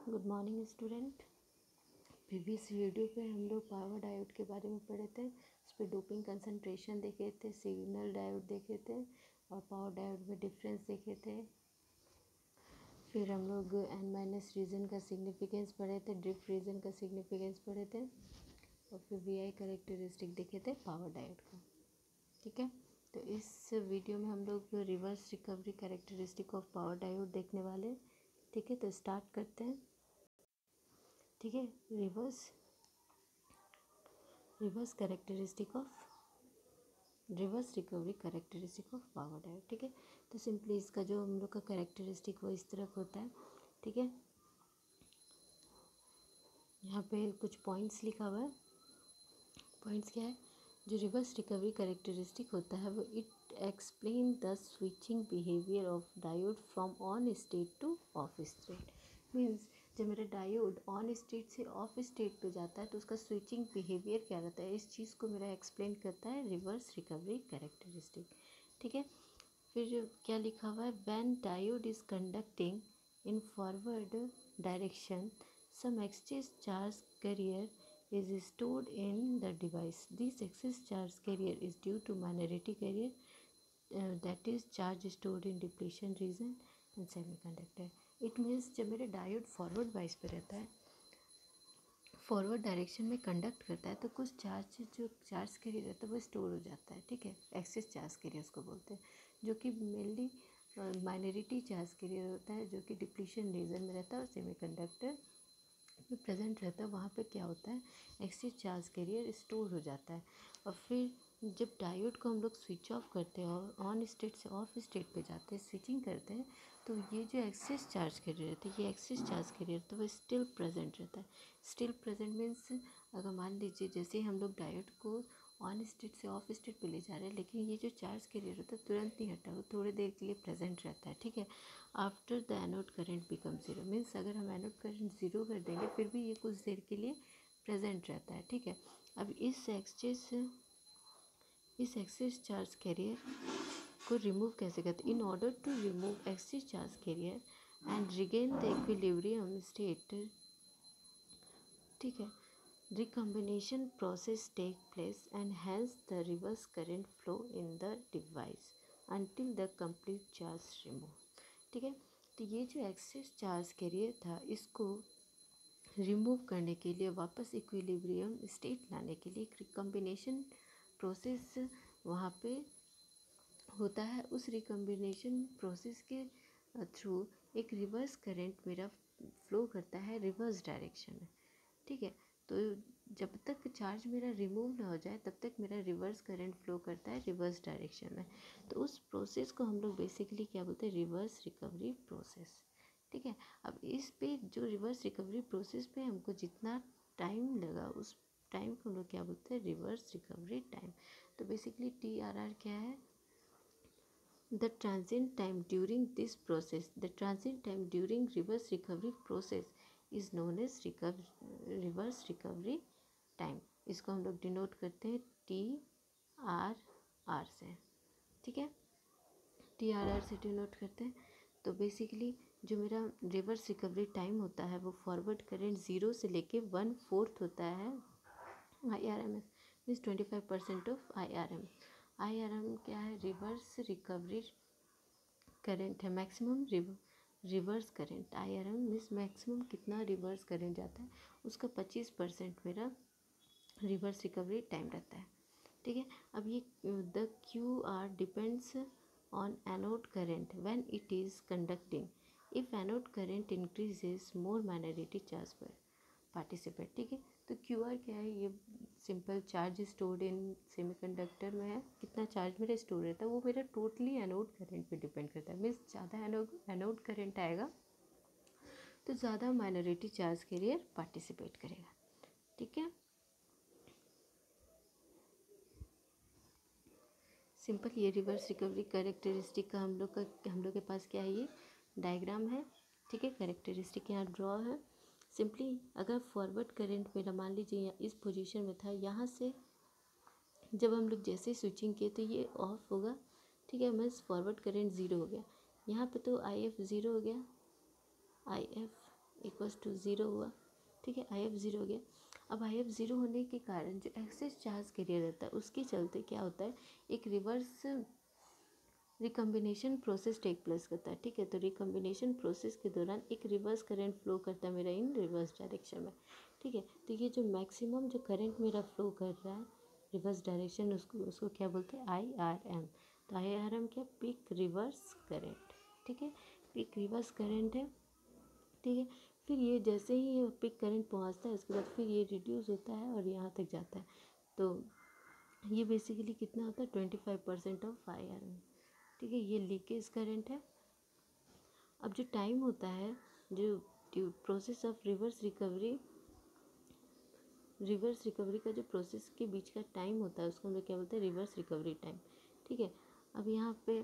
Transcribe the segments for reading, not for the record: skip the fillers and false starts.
Good morning student. Previous video पे हम लोग पावर डायोड के बारे में पढ़े थे। उस पर डोपिंग कंसंट्रेशन देखे थे, सिग्नल डायोड देखे थे और पावर डायोड में डिफरेंस देखे थे। फिर हम लोग N- रीजन का सिग्निफिकेंस पढ़े थे, ड्रिफ्ट रीजन का सिग्निफिकेंस पढ़े थे और फिर VI कैरेक्टरिस्टिक देखे थे पावर डायोड का। ठीक है, तो इस वीडियो में हम लोग reverse recovery characteristic of power diode देखने वाले। ठीक है, तो स्टार्ट करते हैं। ठीक है, reverse characteristic of reverse recovery characteristic of power diode. ठीक है, तो सिंपली इसका जो हम लोग का कैरेक्टरिस्टिक वो इस तरह का होता है। ठीक है, यहाँ पे कुछ पॉइंट्स लिखा हुआ है। पॉइंट्स क्या है? जो रिवर्स रिकवरी कैरेक्टरिस्टिक होता है वो it explain the switching behaviour of diode from on state two of state. Means जब मेरा डायोड ऑन स्टेट से ऑफ स्टेट पे जाता है तो उसका स्विचिंग बिहेवियर क्या रहता है, इस चीज़ को मेरा एक्सप्लेन करता है रिवर्स रिकवरी कैरेक्टरिस्टिक। ठीक है, फिर क्या लिखा हुआ है? When diode is conducting in forward direction some excess charge carrier is stored in the device. This excess charge carrier is due to minority carrier, that is charge stored in depletion region and semiconductor. It means जब मेरे diode forward wise पे रहता है, forward direction में conduct करता है तो कुछ जो चार्ज कैरियर रहता है वो स्टोर हो जाता है। ठीक है, एक्सेस चार्ज कैरियर उसको बोलते हैं, जो कि मेनली माइनॉरिटी चार्ज कैरियर होता है, जो कि डिप्लीशन रीजन में रहता है और सेमीकंडक्टर में प्रेजेंट रहता है। वहाँ पे क्या होता है, एक्सेस चार्ज कैरियर स्टोर हो जाता है। और फिर जब डायोड को हम लोग स्विच ऑफ करते हैं और ऑन स्टेट से ऑफ स्टेट पे जाते हैं, स्विचिंग करते हैं, तो ये जो एक्सेस चार्ज कैरियर रहता है, ये एक्सेस चार्ज कैरियर तो वो स्टिल प्रेजेंट रहता है। स्टिल प्रेजेंट मीन्स अगर मान लीजिए जैसे हम लोग डायोड को ऑन स्टेट से ऑफ स्टेट पे ले जा रहे हैं, लेकिन ये जो चार्ज कैरियर होता है तुरंत नहीं हटा, वो थोड़ी देर के लिए प्रेजेंट रहता है। ठीक है, after the anode current become zero, means अगर हम एनोड करंट ज़ीरो कर देंगे फिर भी ये कुछ देर के लिए प्रेजेंट रहता है। ठीक है, अब इस एक्सेस चार्ज कैरियर को रिमूव कैसे करते हैं? In order to remove excess charge carrier and regain the equilibrium state, ठीक है, recombination process take place and hence the reverse current flow in the device until the complete charge remove। ठीक है, तो ये जो एक्सेस चार्ज कैरियर था इसको remove करने के लिए, वापस इक्विलिब्रियम स्टेट लाने के लिए एक रिकम्बिनेशन प्रोसेस वहाँ पे होता है। उस रिकम्बिनेशन प्रोसेस के थ्रू एक रिवर्स करंट मेरा फ्लो करता है रिवर्स डायरेक्शन में। ठीक है, तो जब तक चार्ज मेरा रिमूव ना हो जाए तब तक मेरा रिवर्स करंट फ्लो करता है रिवर्स डायरेक्शन में। तो उस प्रोसेस को हम लोग बेसिकली क्या बोलते हैं? Reverse recovery process. ठीक है, अब इस पे जो रिवर्स रिकवरी प्रोसेस पे हमको जितना टाइम लगा उस टाइम को हम लोग क्या बोलते हैं? Reverse recovery time. तो बेसिकली TRR क्या है? The transient time during this process, the transient time during reverse recovery process is known as reverse recovery time। इसको हम लोग डिनोट करते हैं TRR से। ठीक है, TRR से डिनोट करते हैं। तो बेसिकली जो मेरा रिवर्स रिकवरी टाइम होता है वो फॉरवर्ड करंट 0 से लेके 1/4 होता है IRMS, means 25% of IRM। IRM क्या है? रिवर्स रिकवरी करंट है, maximum reverse current. IRM means maximum कितना रिवर्स करंट जाता है, उसका 25% मेरा रिवर्स रिकवरी टाइम रहता है। ठीक है, अब ये the QR depends on anode current when it is conducting. If anode current increases more minority charge पर पार्टिसिपेट। ठीक है, तो QR क्या है? ये simple charge stored in semiconductor में है, कितना चार्ज मेरा स्टोर रहता है वो मेरा टोटली एनोड करंट पे डिपेंड करता है। मीन्स ज़्यादा एनोड करंट आएगा तो ज़्यादा माइनॉरिटी चार्ज कैरियर पार्टिसिपेट करेगा। ठीक है, सिंपल ये रिवर्स रिकवरी कैरेक्टरिस्टिक का हम लोग के पास क्या है? ये डायग्राम है। ठीक है, कैरेक्टरिस्टिक यहाँ ड्रॉ है। सिंपली अगर फॉरवर्ड करंट मेरा मान लीजिए इस पोजीशन में था, यहाँ से जब हम लोग जैसे स्विचिंग किए तो ये ऑफ होगा। ठीक है, मीन्स फॉरवर्ड करंट 0 हो गया। यहाँ पे तो IF 0 हो गया, IF इक्वल्स टू 0 हुआ, ठीक है, आई एफ 0 हो गया। अब आई एफ 0 होने के कारण जो एक्सेस चार्ज कैरियर रहता है उसके चलते क्या होता है, एक reverse recombination process take place करता है, ठीक है। तो रिकम्बिनेशन प्रोसेस के दौरान एक रिवर्स करंट फ्लो करता है मेरा इन रिवर्स डायरेक्शन में, ठीक है। तो ये जो मैक्सिमम जो करंट मेरा फ्लो कर रहा है रिवर्स डायरेक्शन, उसको क्या बोलते हैं, आई आर एम। तो आई आर एम क्या, पीक रिवर्स करंट, ठीक है, पीक रिवर्स करंट है, ठीक है। फिर ये जैसे ही ये पीक करंट पहुंचता है उसके बाद फिर ये रिड्यूस होता है और यहाँ तक जाता है। तो ये बेसिकली कितना होता है, 25% ऑफ आई आर एम, ठीक है। ये लीकेज करंट है। अब जो टाइम होता है, जो प्रोसेस ऑफ रिवर्स रिकवरी का जो प्रोसेस के बीच का टाइम होता है उसको हम लोग क्या बोलते हैं, रिवर्स रिकवरी टाइम, ठीक है। अब यहाँ पे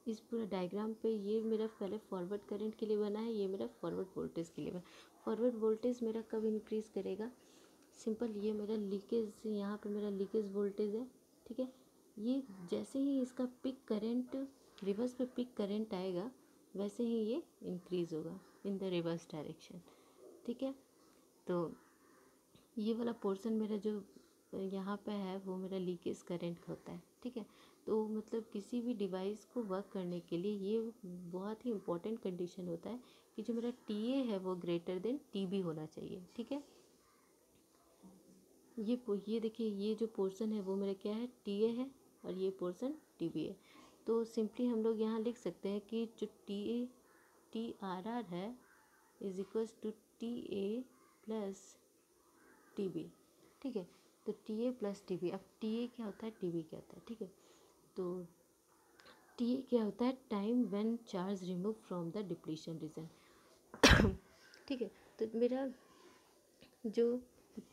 इस पूरा डायग्राम पे ये मेरा पहले फॉरवर्ड करंट के लिए बना है, ये मेरा फॉरवर्ड वोल्टेज के लिए बना। फॉरवर्ड वोल्टेज मेरा कब इंक्रीज़ करेगा, सिंपल, ये मेरा लीकेज, यहाँ पे मेरा लीकेज वोल्टेज है, ठीक है। ये जैसे ही इसका पिक करंट रिवर्स पे पिक करंट आएगा वैसे ही ये इंक्रीज़ होगा इन द रिवर्स डायरेक्शन, ठीक है। तो ये वाला पोर्शन मेरा जो यहाँ पे है वो मेरा लीकेज करंट होता है, ठीक है। तो मतलब किसी भी डिवाइस को वर्क करने के लिए ये बहुत ही इम्पोर्टेंट कंडीशन होता है कि जो मेरा टी ए है वो ग्रेटर देन टी बी होना चाहिए, ठीक है। ये देखिए, ये जो पोर्शन है वो मेरा क्या है, टी ए है, और ये पोर्शन टी बी है। तो सिंपली हम लोग यहाँ लिख सकते हैं कि जो टी आर आर है is equals to T A plus T B, ठीक है। तो T A plus T B, अब टी ए क्या होता है, टी बी क्या होता है, ठीक है। तो टी ए क्या होता है, time when charge remove from the depletion region, ठीक है। तो मेरा जो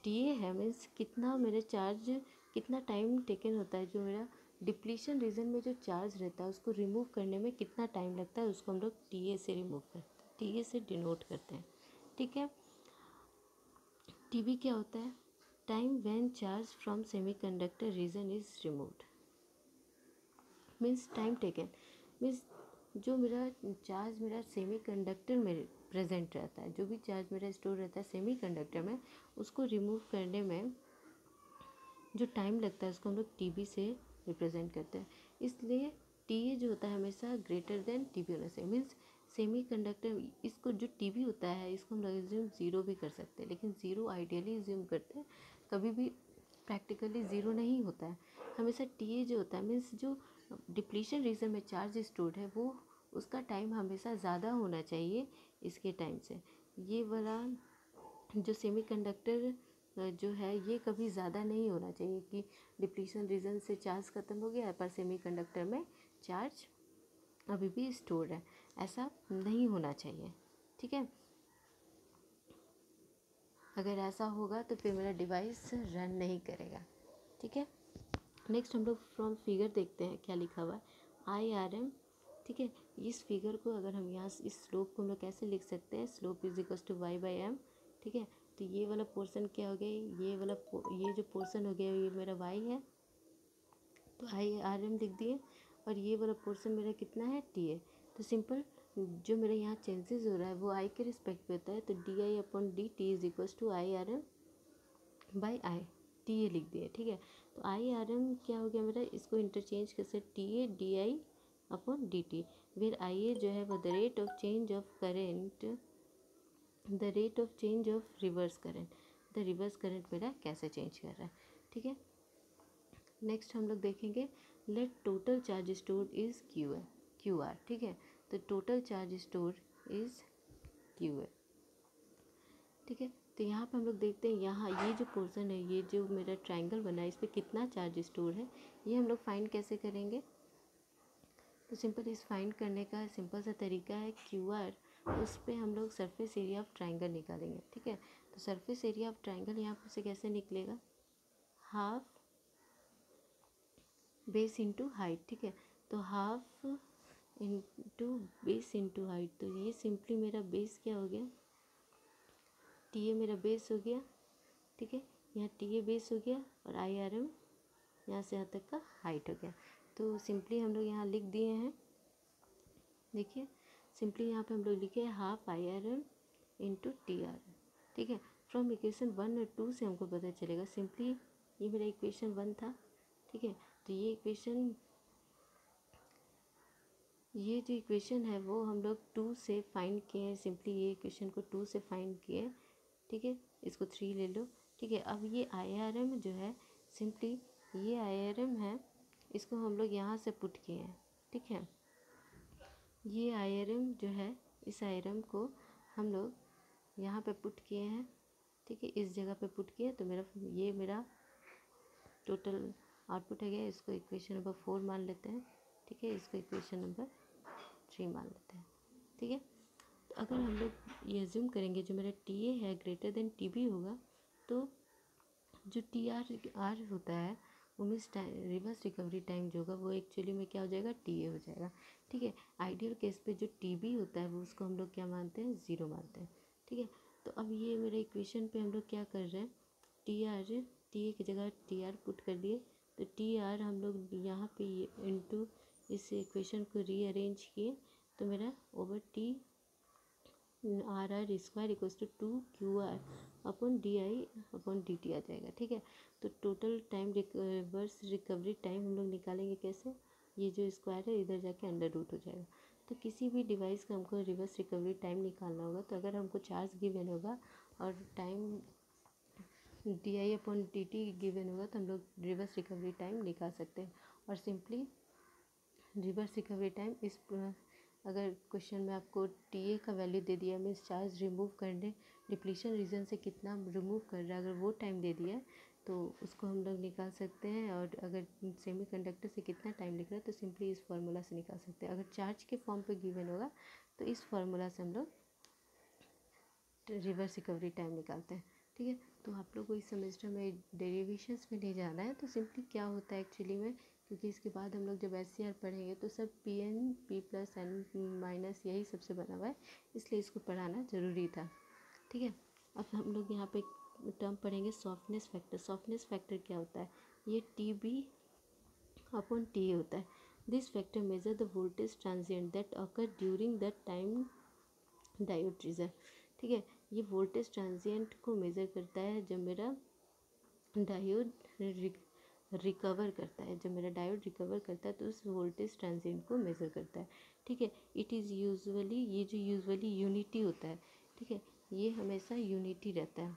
टी ए है मीन्स कितना मेरे चार्ज, कितना टाइम टेकन होता है, जो मेरा डिप्लीशन रीजन में जो चार्ज रहता है उसको रिमूव करने में कितना टाइम लगता है, उसको हम लोग टी ए से रिमूव करते हैं, टी ए से डिनोट करते हैं, ठीक है। टी बी क्या होता है, time when charge from semiconductor region is removed, means time taken, means जो मेरा चार्ज मेरा सेमीकंडक्टर में प्रेजेंट रहता है, जो भी चार्ज मेरा स्टोर रहता है सेमीकंडक्टर में, उसको रिमूव करने में जो टाइम लगता है उसको हम लोग टी बी से रिप्रेजेंट करते हैं। इसलिए टी ए जो होता है हमेशा ग्रेटर देन टी बी होना चाहिए, मीन्स सेमीकंडक्टर, इसको जो टी बी होता है इसको हम लोग एज्यूम ज़ीरो भी कर सकते हैं, लेकिन ज़ीरो आइडियली एज्यूम करते हैं, कभी भी प्रैक्टिकली ज़ीरो नहीं होता है। हमेशा टी ए जो होता है मीन्स जो डिप्लीशन रीजन में चार्ज स्टोर्ड है वो उसका टाइम हमेशा ज़्यादा होना चाहिए इसके टाइम से। ये वाला जो सेमीकंडक्टर जो है ये कभी ज़्यादा नहीं होना चाहिए कि डिप्लीशन रीजन से चार्ज ख़त्म हो गया पर सेमीकंडक्टर में चार्ज अभी भी स्टोर है, ऐसा नहीं होना चाहिए, ठीक है। अगर ऐसा होगा तो फिर मेरा डिवाइस रन नहीं करेगा, ठीक है। नेक्स्ट हम लोग फ्रॉम फिगर देखते हैं क्या लिखा हुआ है, आई आर एम, ठीक है। इस फिगर को अगर हम यहाँ इस स्लोप को हम लोग कैसे लिख सकते हैं, slope is equals to Y by M, ठीक है। तो ये वाला पोर्शन क्या हो गया, ये जो पोर्शन हो गया ये मेरा वाई है, तो आई आर एम लिख दिए, और ये वाला पोर्शन मेरा कितना है, टी ए। तो सिंपल जो मेरे यहाँ चेंजेस हो रहा है वो आई के रिस्पेक्ट पे होता है, तो D I upon D T is equals to I R M by I, T A लिख दिए, ठीक है। तो आई आर एम क्या हो गया मेरा, इसको इंटरचेंज कर सकते t a d I upon D t, where i a जो है वो the rate of change of current, the rate of change of reverse current, the reverse current मेरा कैसे चेंज कर रहा है, ठीक है। नेक्स्ट हम लोग देखेंगे let total charge store is Q R, ठीक है। तो total charge store is Q A, ठीक है। तो यहाँ पे हम लोग देखते हैं, यहाँ ये जो पोर्शन है, ये जो मेरा ट्रायंगल बना है इस पर कितना चार्ज स्टोर है, ये हम लोग फाइंड कैसे करेंगे। तो सिंपल इस फाइंड करने का सिंपल सा तरीका है, क्यू आर, उस पर हम लोग सरफेस एरिया ऑफ ट्रायंगल निकालेंगे, ठीक है। तो सरफेस एरिया ऑफ ट्रायंगल यहाँ से कैसे निकलेगा, हाफ बेस इंटू हाइट, ठीक है। तो half into base into height, तो ये सिंपली मेरा बेस क्या हो गया, टी ए मेरा बेस हो गया, ठीक है। यहाँ टी ए बेस हो गया और आई आर एम यहाँ से यहाँ तक का हाइट हो गया। तो सिंपली हम लोग यहाँ लिख दिए हैं, देखिए सिंपली यहाँ पे हम लोग लिखे half I R M into T R. ठीक है, फ्रॉम इक्वेशन 1 और 2 से हमको पता चलेगा सिंपली, ये मेरा इक्वेशन 1 था। ठीक है, तो ये जो इक्वेशन है वो हम लोग 2 से फाइंड किए हैं। सिंपली ये इक्वेशन को 2 से फाइंड किए हैं। ठीक है, इसको 3 ले लो। ठीक है, अब ये IRM जो है, सिंपली ये IRM है, इसको हम लोग यहाँ से पुट किए हैं। ठीक है, ये IRM जो है, इस IRM को हम लोग यहाँ पे पुट किए हैं। ठीक है, इस जगह पे पुट किए, तो मेरा टोटल आउटपुट है गया। इसको इक्वेशन नंबर 4 मान लेते हैं। ठीक है, इसको इक्वेशन नंबर 3 मान लेते हैं। ठीक है, तो अगर हम लोग ये अज्यूम करेंगे जो मेरा TA है ग्रेटर देन TB होगा, तो जो TR होता है वो मीन्स रिवर्स रिकवरी टाइम जो होगा वो एक्चुअली में क्या हो जाएगा, TA हो जाएगा। ठीक है, आइडियल केस पे जो TB होता है वो उसको हम लोग क्या मानते हैं, 0 मानते हैं। ठीक है, तो अब ये मेरे इक्वेशन पे हम लोग क्या कर रहे हैं, TA की जगह TR पुट कर दिए, तो TR हम लोग यहाँ पे इंटू इस इक्वेशन को रीअरेंज किए, तो मेरा over RR square equals to 2QR upon DI/dt आ जाएगा। ठीक है, तो total time reverse recovery time हम लोग निकालेंगे कैसे, ये जो स्क्वायर है इधर जाके अंडर रूट हो जाएगा। तो किसी भी डिवाइस का हमको रिवर्स रिकवरी टाइम निकालना होगा, तो अगर हमको चार्ज गिवन होगा और टाइम DI/dt गिवन होगा, तो हम लोग रिवर्स रिकवरी टाइम निकाल सकते हैं। और सिंपली रिवर्स रिकवरी टाइम अगर क्वेश्चन में आपको TA का वैल्यू दे दिया, मीन्स चार्ज रिमूव करने डिप्लीशन रीजन से कितना रिमूव कर रहा है, अगर वो टाइम दे दिया है तो उसको हम लोग निकाल सकते हैं। और अगर सेमीकंडक्टर से कितना टाइम लिख रहा है तो सिंपली इस फार्मूला से निकाल सकते हैं। अगर चार्ज के फॉर्म पे गिवन होगा तो इस फार्मूला से हम लोग रिवर्स रिकवरी टाइम निकालते हैं। ठीक है, तो आप लोग को इस सेमेस्टर में डेरिवेशंस में नहीं जाना है, तो सिंपली क्या होता है एक्चुअली में, क्योंकि इसके बाद हम लोग जब SCR पढ़ेंगे तो सब PN P+N- यही सबसे बना हुआ है, इसलिए इसको पढ़ाना ज़रूरी था। ठीक है, अब हम लोग यहाँ पे टर्म पढ़ेंगे सॉफ्टनेस फैक्टर। सॉफ्टनेस फैक्टर क्या होता है, ये TB/TA होता है। This factor measure the voltage transient that occur during the time diode treasure. ठीक है, ये वोल्टेज ट्रांजिएंट को मेज़र करता है जब मेरा डायोड रिकवर करता है। जब मेरा डायोड रिकवर करता है तो उस वोल्टेज ट्रांजिएंट को मेज़र करता है। ठीक है, इट इज़ यूजुअली, ये जो यूजुअली यूनिटी होता है, ठीक है, ये हमेशा यूनिटी रहता है।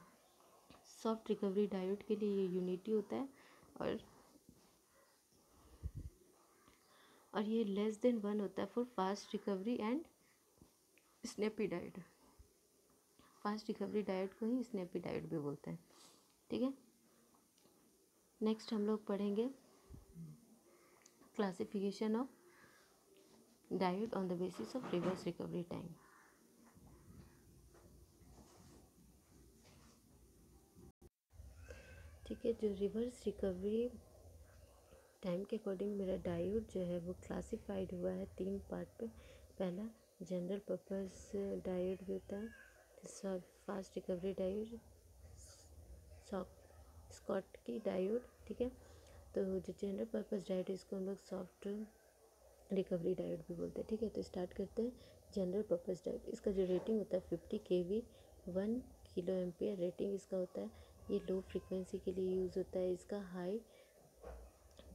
सॉफ्ट रिकवरी डायोड के लिए ये यूनिटी होता है, और ये लेस देन 1 होता है for fast recovery and snappy diode. Fast recovery diode को ही स्नैपी डायोड भी बोलते हैं। ठीक है, नेक्स्ट हम लोग पढ़ेंगे classification of diode on the basis of reverse recovery time. ठीक है, जो रिवर्स रिकवरी टाइम के अकॉर्डिंग मेरा डायोड जो है वो क्लासिफाइड हुआ है 3 पार्ट पे। पहला जनरल पर्पस डायोड भी होता है, दूसरा fast recovery diode, Schottky diode. ठीक है, तो जो जनरल पर्पस डायोड है इसको हम लोग सॉफ्ट रिकवरी डायोड भी बोलते हैं। ठीक है, तो स्टार्ट करते हैं जनरल पर्पस डायोड। इसका जो रेटिंग होता है 50 kV 1 किलो एम्पियर रेटिंग इसका होता है। ये लो फ्रिक्वेंसी के लिए यूज़ होता है। इसका हाई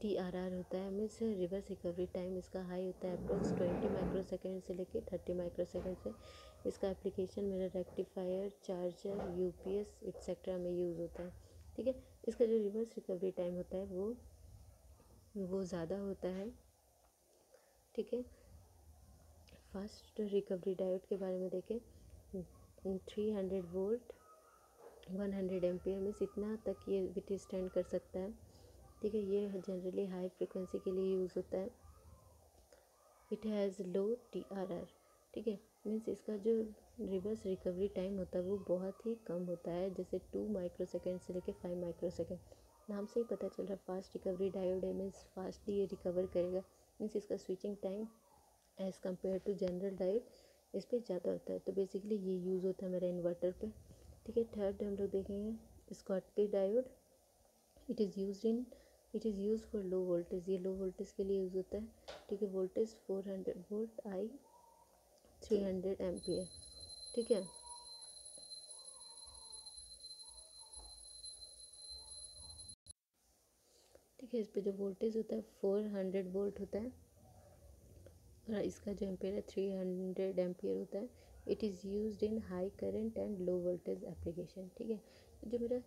TRR होता है, मीन्स रिवर्स रिकवरी टाइम इसका हाई होता है अप्रोक्स 20 माइक्रोसेकेंड से लेके 30 माइक्रोसेकेंड से। इसका एप्लीकेशन मेरा रेक्टिफायर, चार्जर, UPS एक्सेट्रा में यूज़ होता है। ठीक है, इसका जो रिवर्स रिकवरी टाइम होता है वो ज़्यादा होता है। ठीक है, फास्ट रिकवरी डायोड के बारे में देखें, 300 वोल्ट 100 एम्पियर मीन्स इतना तक ये विथस्टैंड कर सकता है। ठीक है, ये जनरली हाई फ्रिक्वेंसी के लिए यूज़ होता है। It has low TRR। ठीक है, मीन्स इसका जो रिवर्स रिकवरी टाइम होता है वो बहुत ही कम होता है, जैसे 2 माइक्रोसेकेंड से लेकर 5 माइक्रोसेकेंड। नाम से ही पता चल रहा है फास्ट रिकवरी डायोड है, मीन्स फास्टली ये रिकवर करेगा। मीन्स इसका switching time as compare to general diode इस पर ज़्यादा होता है। तो बेसिकली ये यूज़ होता है मेरा इन्वर्टर पे। ठीक है, थर्ड हम लोग देखेंगे Schottky diode. It is use for low voltage. ये लो वोल्टेज के लिए यूज़ होता है। ठीक है, वोल्टेज 400 वोल्ट, I 300 एम्पियर। ठीक है, है। इस पे जो वोल्टेज होता है 400 वोल्ट होता है और इसका जो एम्पेयर है 300 एम्पियर होता है। It is used in high current and low voltage application. ठीक है, जो मेरा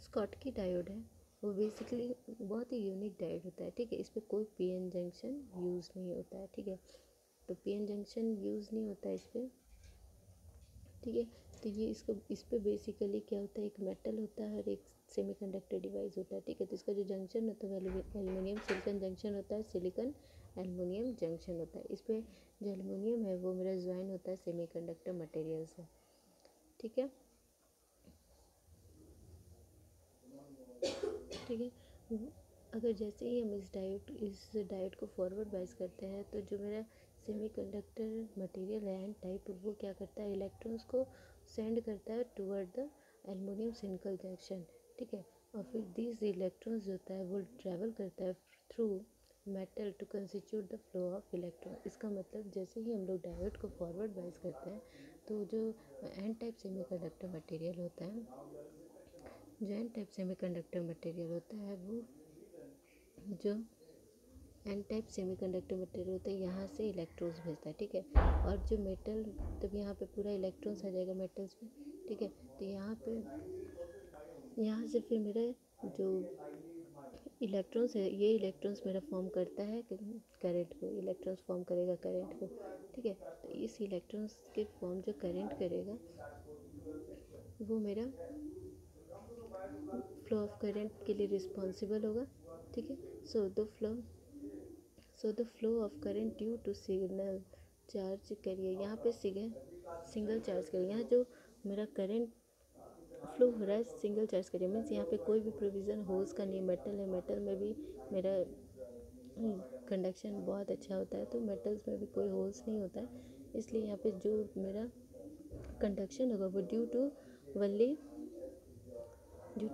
स्कॉटकी डायोड है वो बेसिकली बहुत ही यूनिक डायोड होता है। ठीक है, इस पर कोई पीएन जंक्शन यूज़ नहीं होता है। ठीक है, तो पीएन जंक्शन यूज़ नहीं होता है इस पर। ठीक है, तो ये इस पे बेसिकली क्या होता है, एक मेटल होता है और एक सेमीकंडक्टर डिवाइस होता है। ठीक है, तो इसका जो जंक्शन होता है वो एल्युमिनियम सिलिकॉन जंक्शन होता है, सिलिकॉन एल्युमिनियम जंक्शन होता है। इस पे जो एल्युमिनियम है वो मेरा ज्वाइन होता है सेमीकंडक्टर मटेरियल से। ठीक है, ठीक है, अगर जैसे ही हम इस डायोड को फॉरवर्ड बाइस करते हैं तो जो मेरा सेमीकंडक्टर मटेरियल है एन टाइप, वो क्या करता है, इलेक्ट्रॉन्स को सेंड करता है toward the aluminium silicon junction. ठीक है, और फिर दिस इलेक्ट्रॉन्स जो होता है वो ट्रैवल करता है through metal to constitute the flow of electron. इसका मतलब जैसे ही हम लोग डायोड को फॉरवर्ड बाइस करते हैं तो जो एन टाइप सेमीकंडक्टर मटेरियल होता है, जो एन टाइप सेमीकंडक्टर मटेरियल होता है वो जो एन टाइप सेमीकंडक्टर मटेरियल होता है यहाँ से इलेक्ट्रॉन्स भेजता है। ठीक है, और जो मेटल, तब यहाँ पे पूरा इलेक्ट्रॉन्स आ जाएगा मेटल्स में। ठीक है, तो यहाँ से फिर मेरा जो इलेक्ट्रॉन्स है, ये इलेक्ट्रॉन्स मेरा फॉर्म करता है करंट को, इलेक्ट्रॉन्स फॉर्म करेगा करंट को। ठीक है, तो इस इलेक्ट्रॉन्स के फॉर्म जो करंट करेगा वो मेरा फ्लो ऑफ करंट के लिए रिस्पॉन्सिबल होगा। ठीक है, so the flow of current due to signal charge करिए, यहाँ पे सिंगल चार्ज करिए। यहाँ जो मेरा करंट फ्लो हो रहा है सिंगल चार्ज करिए, मीन्स यहाँ पे कोई भी प्रोविज़न होल्स का नहीं। मेटल है, मेटल में भी मेरा कंडक्शन बहुत अच्छा होता है, तो मेटल्स में भी कोई होल्स नहीं होता है, इसलिए यहाँ पे जो मेरा कंडक्शन होगा वो ड्यू टू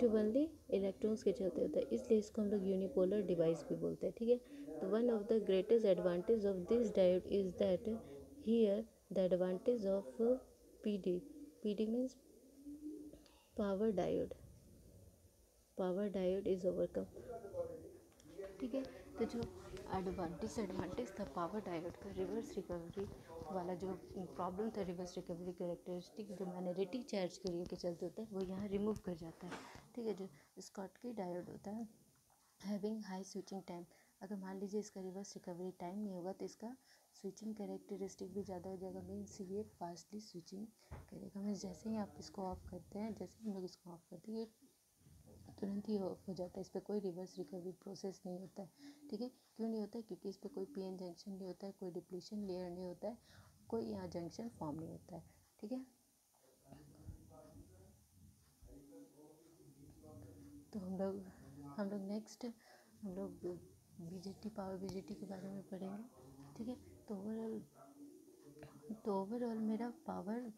वनली इलेक्ट्रॉन्स के चलते होता है, इसलिए इसको हम लोग यूनिपोलर डिवाइस भी बोलते हैं। ठीक है, तो one of the greatest advantage of this diode is that here the advantage of PD means power diode is overcome. ठीक है, तो जो डिसएडवांटेज था पावर डायोड का, रिवर्स रिकवरी वाला जो प्रॉब्लम था, रिवर्स रिकवरी कैरेक्टरिस्टिक जो मैग्नेटिक चार्ज के के चलते होता है वो यहाँ रिमूव कर जाता है। ठीक है, जो स्कॉटकी डायोड होता है हैविंग हाई स्विचिंग टाइम, अगर मान लीजिए इसका रिवर्स रिकवरी टाइम नहीं होगा तो इसका स्विचिंग कैरेक्टरिस्टिक भी ज़्यादा हो जाएगा, मीन्स ये फास्टली स्विचिंग करेगा। मीन्स जैसे ही आप इसको ऑफ करते हैं, जैसे हम लोग इसको ऑफ करते हैं, ये तुरंत ही ऑफ हो जाता है, इस पर कोई रिवर्स रिकवरी प्रोसेस नहीं होता है। ठीक है, क्यों नहीं होता है, क्योंकि इस पर कोई पीएन जंक्शन नहीं होता है, कोई डिप्लीशन लेयर नहीं होता है, कोई यहाँ जंक्शन फॉर्म नहीं होता है। ठीक है, तो हम लोग नेक्स्ट हम लोग बीजेटी पावर बीजेटी के बारे में पढ़ेंगे। ठीक है, तो ओवरऑल मेरा पावर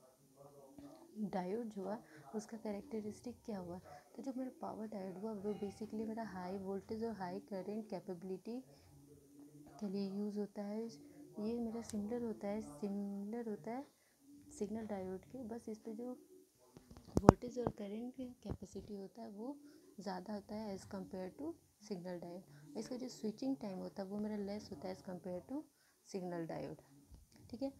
डायोड जो हुआ उसका कैरेक्टरिस्टिक क्या हुआ, तो जो मेरा पावर डायोड हुआ वो बेसिकली मेरा हाई वोल्टेज और हाई करंट कैपेबिलिटी के लिए यूज़ होता है। ये मेरा सिमिलर होता है सिग्नल डायोड के, बस इस पे जो वोल्टेज और करंट कैपेसिटी होता है वो ज़्यादा होता है as compare to signal diode. इसका जो स्विचिंग टाइम होता है वो मेरा लेस होता है as compare to signal diode. ठीक है,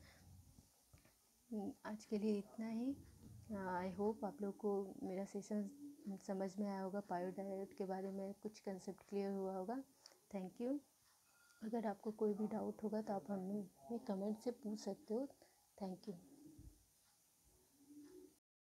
आज के लिए इतना ही। आई होप आप लोग को मेरा सेशन समझ में आया होगा, पावर डायोड के बारे में कुछ कंसेप्ट क्लियर हुआ होगा। Thank you. अगर आपको कोई भी डाउट होगा तो आप हमें कमेंट से पूछ सकते हो। Thank you.